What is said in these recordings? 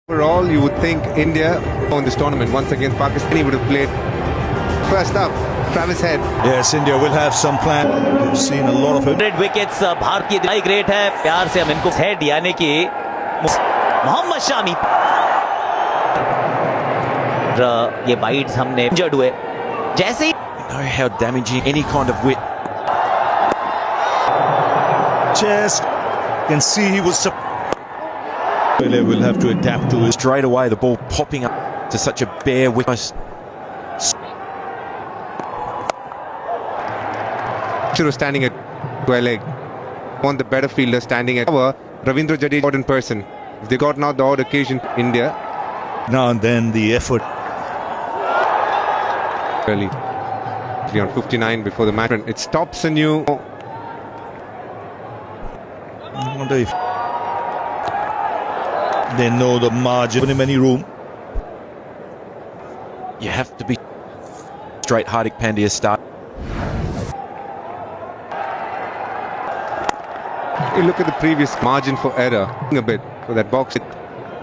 Overall, you would think India won this tournament once against Pakistan. He would have played first up. Travis Head. Yes, India will have some plan. We've seen a lot of it. 100 wickets भारतीय दिलाई great है. प्यार से हम इनको head यानी कि मोहम्मद शामी. ये बाइट्स हमने इंजर्ड हुए. जैसे ही know how damaging any kind of whip. Chest. Can see he was. They will have to adapt to it. Straight away, the ball popping up to such a bare whip. Should have standing at 12 leg. Want the better fielder standing at cover. Ravindra Jadeja in person. If they got now the odd occasion, India. Now and then the effort. Early. On 59 before the match. It stops a new. I wonder if they know the margin in any room. You have to be straight. Hardik Pandya start. You look at the previous margin for error a bit for that box.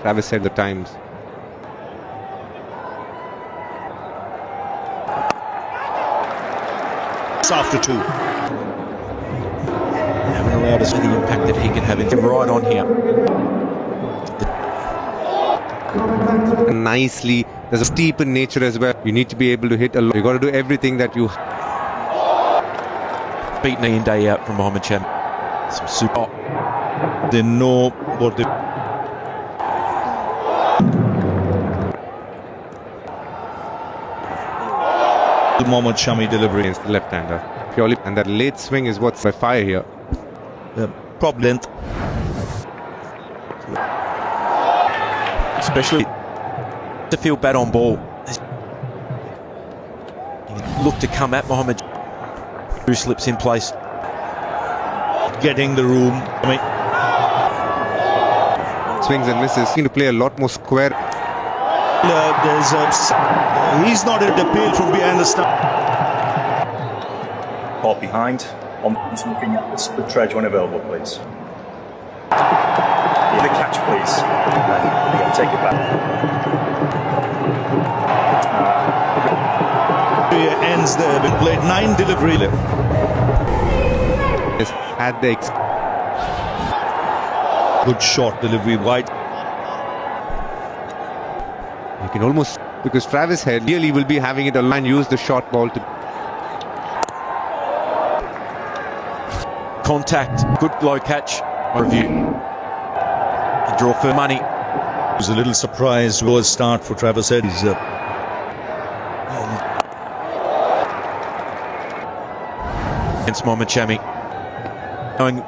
Travis said the times. After two. Haven't allowed us the impact that he can have in right on here. Nicely. There's a steep in nature as well. You need to be able to hit a lot. You got to do everything that you. Beaten day in day out from Mohammad Shami. Some super. They know what they. The Mohammad Shami delivery against the left-hander purely, and that late swing is what's by fire here. Prop length, especially to feel bad on ball. Look to come at Mohammad, who slips in place, getting the room. I mean, swings and misses. Seem to play a lot more square. He's not in the appeal from behind the stump. Ball behind. On looking at the split dredge when available, please. Yeah, the catch, please. You got to take it back. Ends there. Been played 9 delivery. Had the good short delivery wide. You can almost, because Travis Head really will be having it a line, use the short ball to contact. Good low catch. Review. And draw for money. It was a little surprise. Low start for Travis Head. He's against Mohammad Shami. Going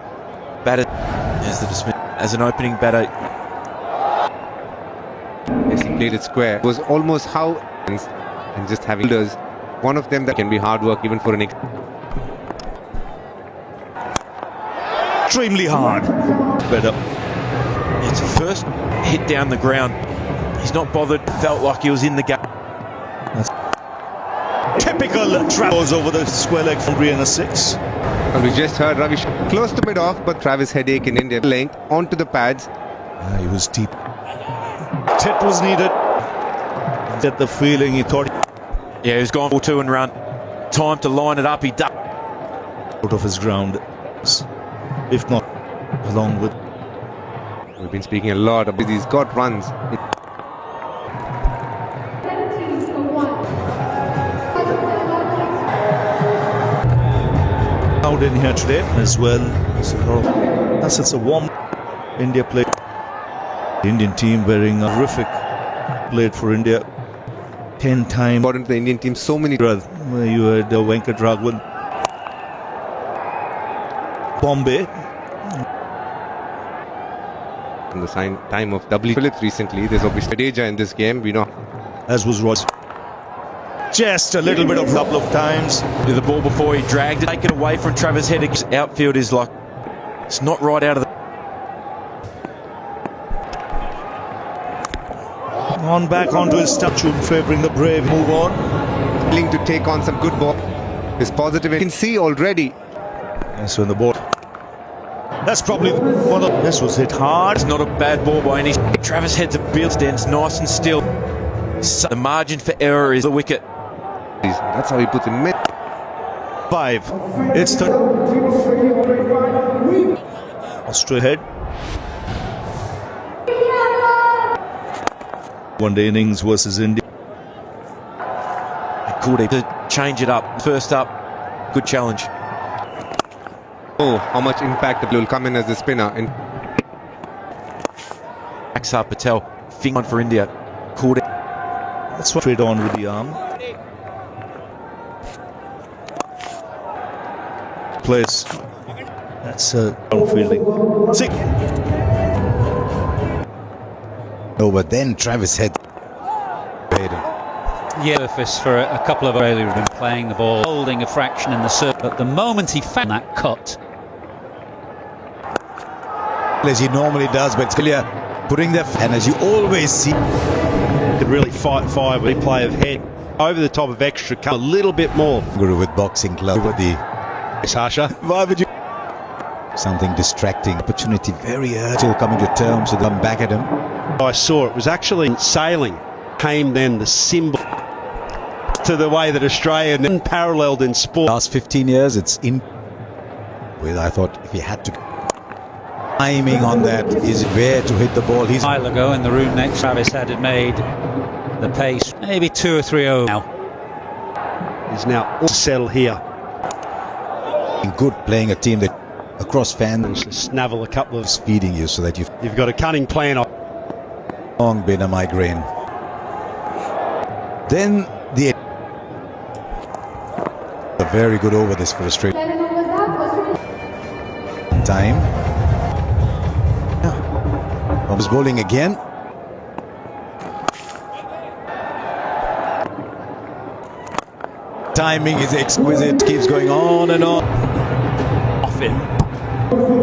batter as the dismiss as an opening batter. Yes, he played it square. It was almost how and just having fielders. One of them that can be hard work even for an extremely hard. Better. It's a first hit down the ground. He's not bothered. Felt like he was in the gap. That's typical travels over the square leg from 3 and a 6. And we just heard Ravi close to bit off, but Travis headache in India. Length onto the pads. He was deep. Tit was needed. Get the feeling he thought. Yeah, he's gone for 2 and run. Time to line it up. He does. Out of his ground. If not, along with. We've been speaking a lot about these got runs. Out in here today as well. That's it's a warm India play. The Indian team wearing a terrific played for India 10 times. Important to the Indian team so many. Where you had Venkat Raghavan. Bombay. In the time of W. Phillips recently, there's obviously Jadeja in this game. We know. As was Rod. Just a little bit of couple of times. With the ball before he dragged it. Take it away from Travis Head. Outfield is like, it's not right out of the. On back onto his statue, favouring the brave. Move on. Willing to take on some good ball. Is positive. You can see already. So in the ball. That's probably one of... This was hit hard. It's not a bad ball by any... Travis Head's a bit stands nice and still. The margin for error is the wicket. That's how he puts it in mid. 5. It's the... Australia head. One-day innings versus India. Could to change it up. First up, good challenge. Oh, how much impact will come in as a spinner. And Axar Patel, finger for India. Caught it. That's what straight on with the arm. Place. That's on fielding. 6. Oh, but then Travis Head. Yeah, surface for a couple of earlier have been playing the ball, holding a fraction in the circle. But the moment he found that cut, as he normally does, but it's clear putting their and as you always see, could really fight fire with a play of head over the top of extra, come a little bit more. Guru with boxing club with the Sasha, why would you something distracting opportunity very early, still coming to terms with them back at him. I saw it was actually sailing, came then the symbol to the way that Australia unparalleled in sport. Last 15 years it's in with, I thought if he had to timing on that is where to hit the ball. He's a while ago in the room next, Travis had made the pace maybe 2 or 3 over now. He's now all settled here. good playing a team that across fans to snavel a couple of feeding you so that you've got a cunning plan. Long been a migraine. Then a very good over this for Australia. Time. Thomas bowling again. Timing is exquisite. Keeps going on and on. Off him,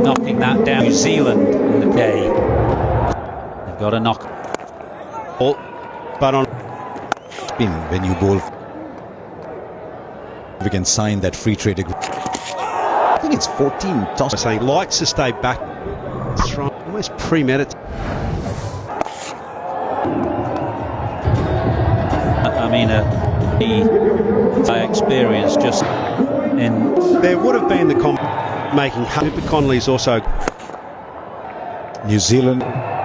knocking that down. New Zealand in the day. They've got a knock. But on spin when you bowl. We can sign that free trade agreement. I think it's 14 toss. Saying likes to stay back. Almost premeditated. I mean, by experience, just in. There would have been the making. But Connolly's also. New Zealand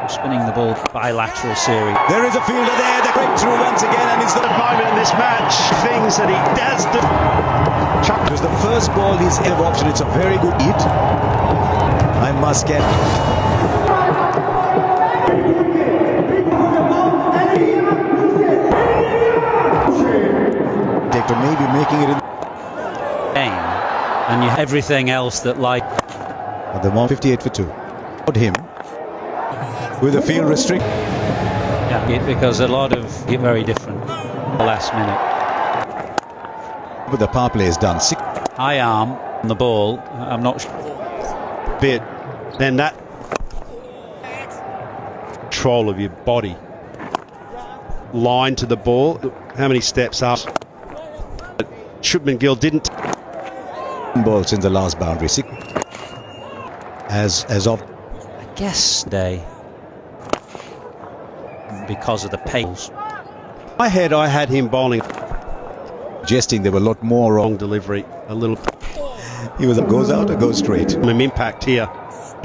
spinning the ball bilateral series. There is a fielder there. They're going through once again, and it's the moment in this match. Things that he does do. Chuck was the first ball he's ever option. It's a very good hit. I must get. Director maybe making it in game, and you have everything else that like. At the moment, 58 for 2. Put him with a field restrict. Yeah, because a lot of very different. The last minute. But the power play is done. High arm on the ball. I'm not sure. Bit. Then that control of your body. Line to the ball. How many steps up? Shubman Gill didn't. Balls in the last boundary. As of. I guess they. Because of the pace. In my head, I had him bowling. Suggesting there were a lot more wrong delivery. A little. He goes out or goes straight. An impact here.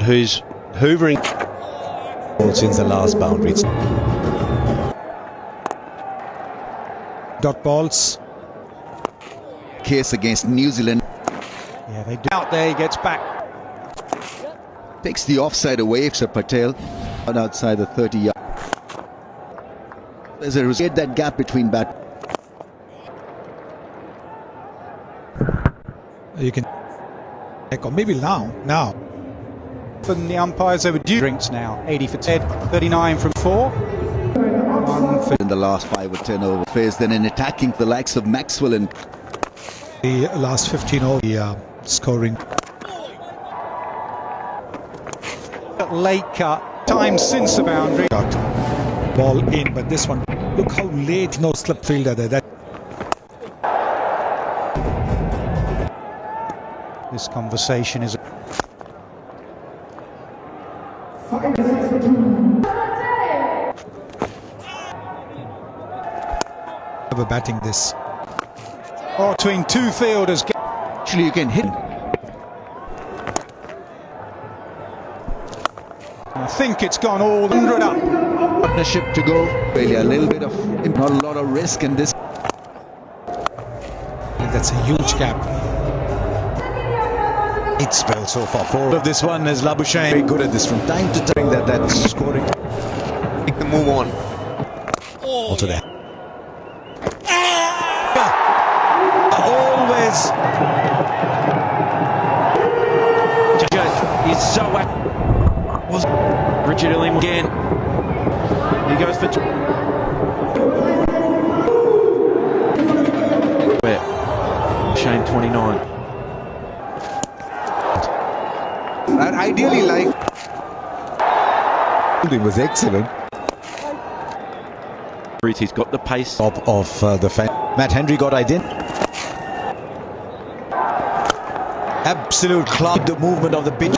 Who's hoovering. Since the last boundary. Dot balls. Case against New Zealand. Yeah, they do. Out there, he gets back. Takes the offside away. Sir Patel outside the 30-yard. There's a result. That gap between bat. You can. Or maybe now. From the umpires over drinks now. 80 for Ted, 39 from 4. In the last 5 or 10 over phase, then in attacking the likes of Maxwell and the last 15 over the scoring. Late cut time since the boundary. Ball in, but this one, look how late. No slip fielder there. This conversation is Ever batting this. Oh, between two fielders. Actually, you can hit. I think it's gone all 100 up. Partnership to go. Really, a little bit of, not a lot of risk in this. That's a huge gap. It's spell so far. Four of this one is Labuschagne. Very good at this from time to time. That's scoring. Make the move on. Also there. Always. He's so was Richard Illing again. He goes for Shane 29. I'd ideally like. It was excellent. He's got the pace Top of the fan. Matt Henry got identity. Absolute club. The movement of the pitch.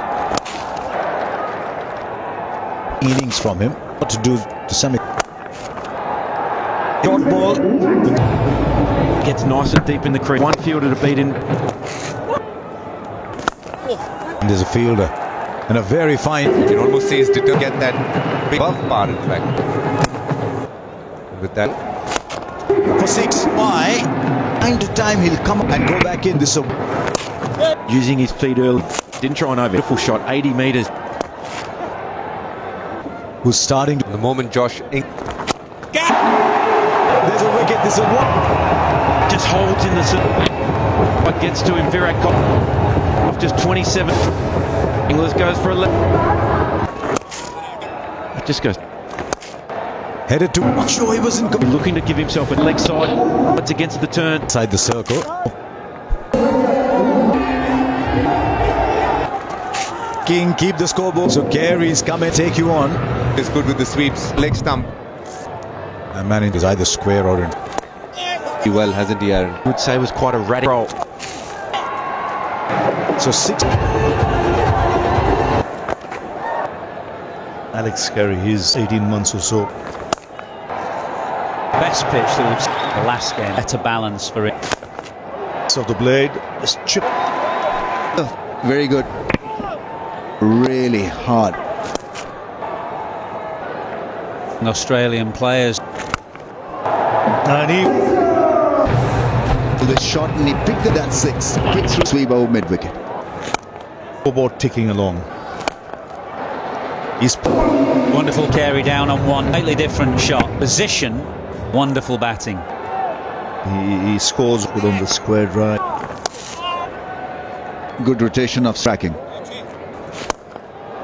Innings from him. What to do to semi. Dot ball. gets nice and deep in the crease. One fielder to beat in. And there's a fielder and a very fine. You can almost see he's to get that big buff bar, in fact. With that. For 6. Why? Time to time he'll come and go back in. This using his feet early. Didn't try an over. Beautiful shot, 80 metres. Who's starting? The moment Josh There's a wicket. There's a one. Just holds in the. What gets to him? Virat Kohli off just 27. Inglis goes for 11. It just goes. Headed to. Not sure he wasn't looking to give himself a leg side. It's against the turn. Inside the circle. King, keep the scoreboard. So Carey's come and take you on. is good with the sweeps. Leg stump. And managed is either square or in. Well, hasn't he, Aaron? I would say it was quite a radical. So 6. Alex Carey, he's 18 months or so. Best pitch that we've seen the last game. Better balance for it. So the blade is chipped. Very good. Really hard. Australian players. And he The shot and he picked it at 6. Quick sweep over mid wicket. scoreboard ticking along. He's Wonderful carry down on one. Slightly different shot. Position. Wonderful batting. he scores good on the square drive. Good rotation of striking.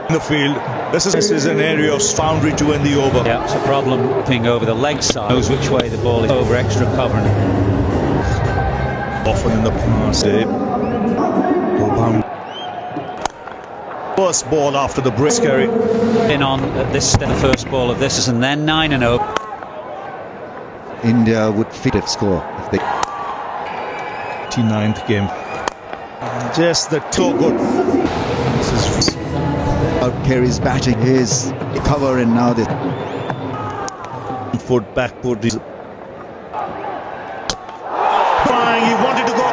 In the field, this is an area of boundary to end the over. Yeah, it's a problem ping over the leg side. Knows which way the ball is over extra cover. Often in the past, first ball after the break. Carey In on this the first ball of this, and then 9-0. India would fit a score if they. 89th game. Just the toe good. This is Carey's batting, his cover, and now the foot, back foot. He wanted to go.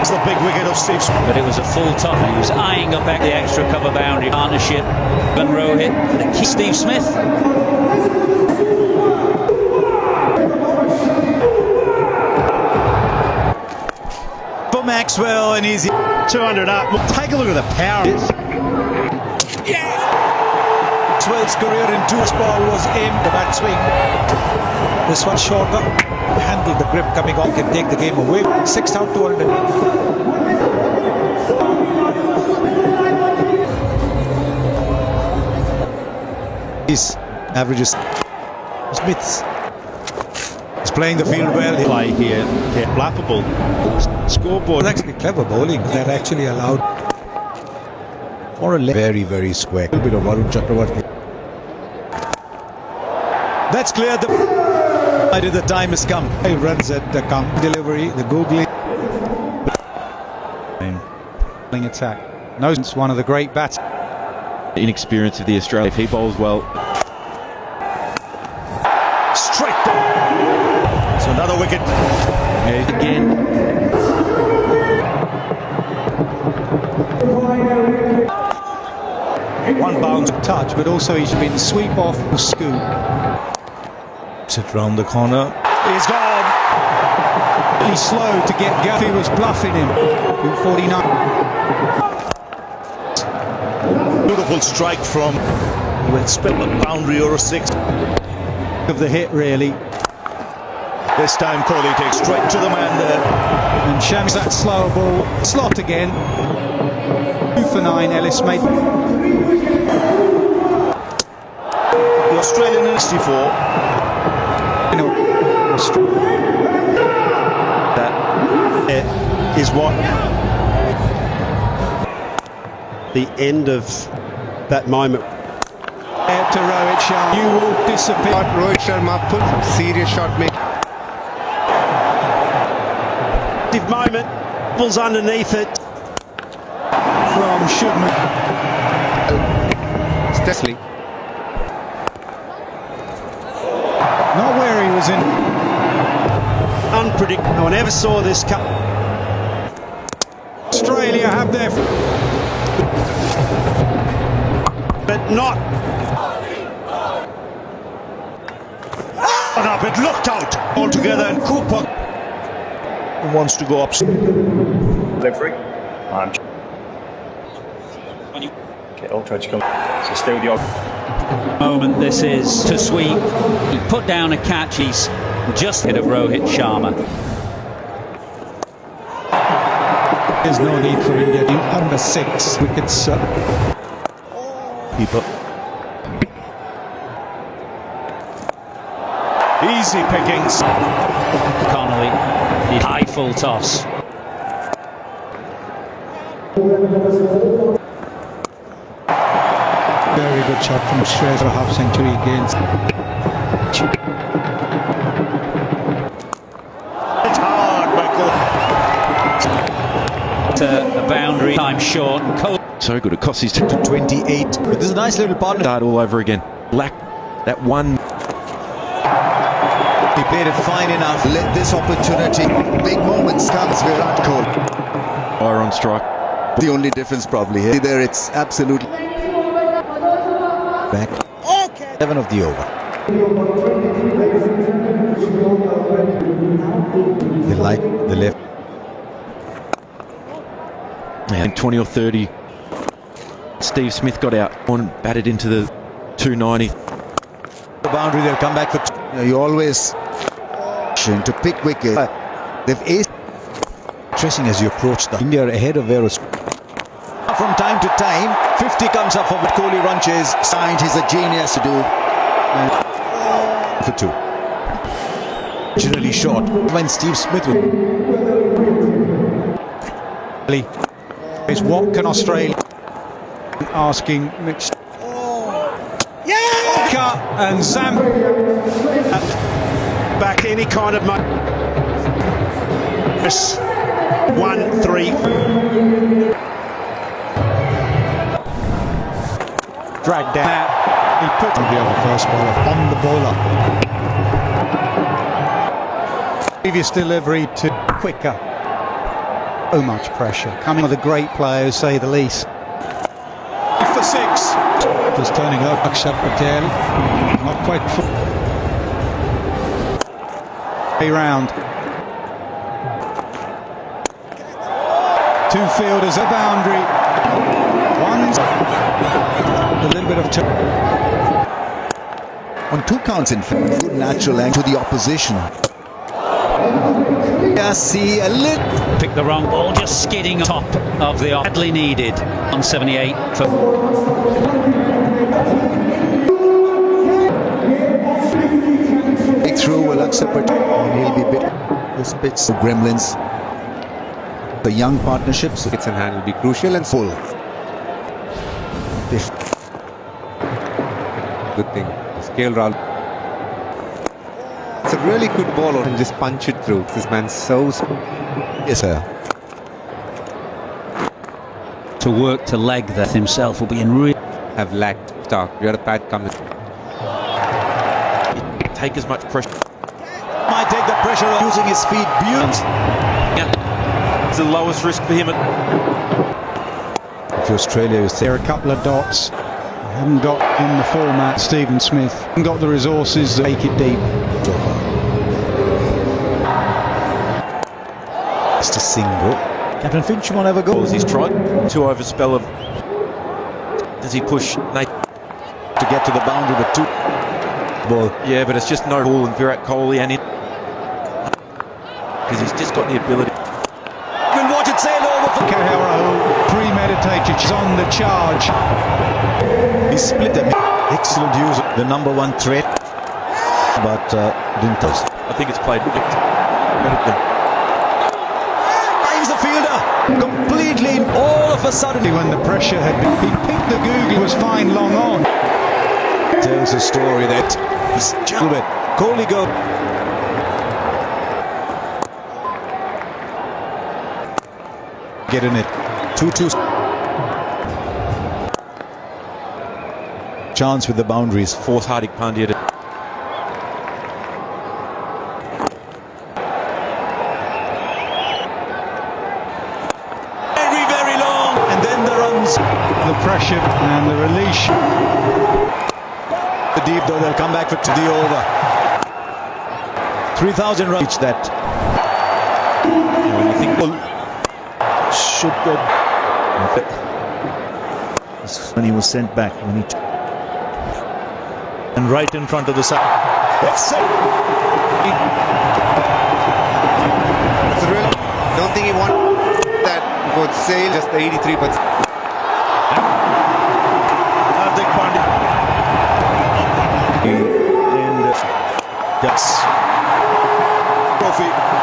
It's the big wicket of Steve Smith. But it was a full top. He was eyeing up the extra cover boundary partnership. Van Rohit and the key Steve Smith. For Maxwell, and he's 200 up. Take a look at the power. Maxwell's career in 2 ball was aimed at that swing. This one shorter. Handled the grip coming on, can take the game away. 6 out, 200. His averages. Smith is playing the field well. Play here. Flappable. Scoreboard. It's actually clever bowling that actually allowed. For a very, very square. A little bit of Varun Chakravarti. That's clear. The time has come. 5 runs at the count delivery, the googly attack. No, it's one of the great bats. Inexperience of the Australia. If he bowls well. Straight down. So now wicket. Again. One bounce touch, but also he's been sweep off or scoop. Sit round the corner. He's gone. Really slow to get Gaffey was bluffing him in 49. Beautiful strike from. You expect a boundary or a six. Of the hit, really. This time Kohli takes straight to the man there. And Shams that slower ball. Slot again. 2 for 9, Ellis made. The Australian in 64. That is what The end of that moment. To Rohit Sharma. You will disappear. Rohit Sharma put some serious shot making. Moment, balls underneath it. From Shubman. Stesley. Not where he was in. Unpredictable. No one ever saw this come. Australia have their. But not. Up, it looked out altogether, and Cooper wants to go up. Delivery. Okay, I'll try to come. So still the Moment this is to sweep. He put down a catch. He's just hit of Rohit Sharma. There's no need for India. Under 6 wickets. Keeper. Easy pickings. Connolly, the high full toss. Very good shot from Shreyas for a half century against. It's hard, Michael. A boundary time short. So good. It costs his To 28. But this is a nice little partner. start all over again. Lack that one. He played it fine enough. Let this opportunity. Big moments comes Virat Kohli. Fire on strike. The only difference probably here. There it's absolutely back. 7 of the over. They like the left. And 20 or 30. Steve Smith got out and batted into the 290. The boundary, they'll come back for. You always to pick wicket. They've aced. Stressing as you approach the India ahead of Veros. From time to time, 50 comes up for what Kohli Runches. Signed, he's a genius to do. For 2. Generally short. When Steve Smith will. Is what can Australia asking Mitch? Yeah! And Zam Back any kind of money. 1-3. dragged down. He put the other first bowler on the bowler. Previous delivery to quicker. So much pressure. Coming with a great player, to say the least. For 6. Just turning up Akshat Patel. Not quite full. Round. 2 fielders, a boundary. One's a little bit of on 2 counts in fact. Good natural angle to the opposition. See a little. Picked the wrong ball, just skidding on top of the badly needed 178 for. Through will accept it. He'll be bit. This bit's the Gremlins. The young partnerships. Hits and hand will be crucial and full. Good thing. Scale round. It's a really good ball and just punch it through. This man's so. Yes, sir. To work to leg that himself will be in real. Have lacked stock. We had a pad coming. Take as much pressure. My might take the pressure off using his feet. Beautiful. Yeah. It's the lowest risk for him. If Australia is There are a couple of dots. Haven't got in the format. Stephen Smith haven't got the resources to make it deep. Just a single. Captain Finch won't ever go. He's tried to overspell of. Does he push Nate to get to the boundary with two ball? Yeah, but it's just no ball in Virat Kohli and in because he's just got the ability. We'll watch it sail over for Kahara, premeditated, she's on the charge. He split them. Excellent use of the number one threat, but didn't touch. I think it's played. Finds the fielder completely. All of a sudden, When the pressure had been, he picked the googly, was fine long on. tells a story that this gentleman, Kohli go. Get in it. 2-2. Chance with the boundaries. Force Hardik Pandya to. Very, very long. And then the runs. The pressure and the release. The deep though, they'll come back to the over. 3,000 runs. Reach that. When you think, well, Should go. When he was sent back. And right in front of the side. Don't think he wanted that would sail just the 83, but Hardik Pandya. And that's trophy.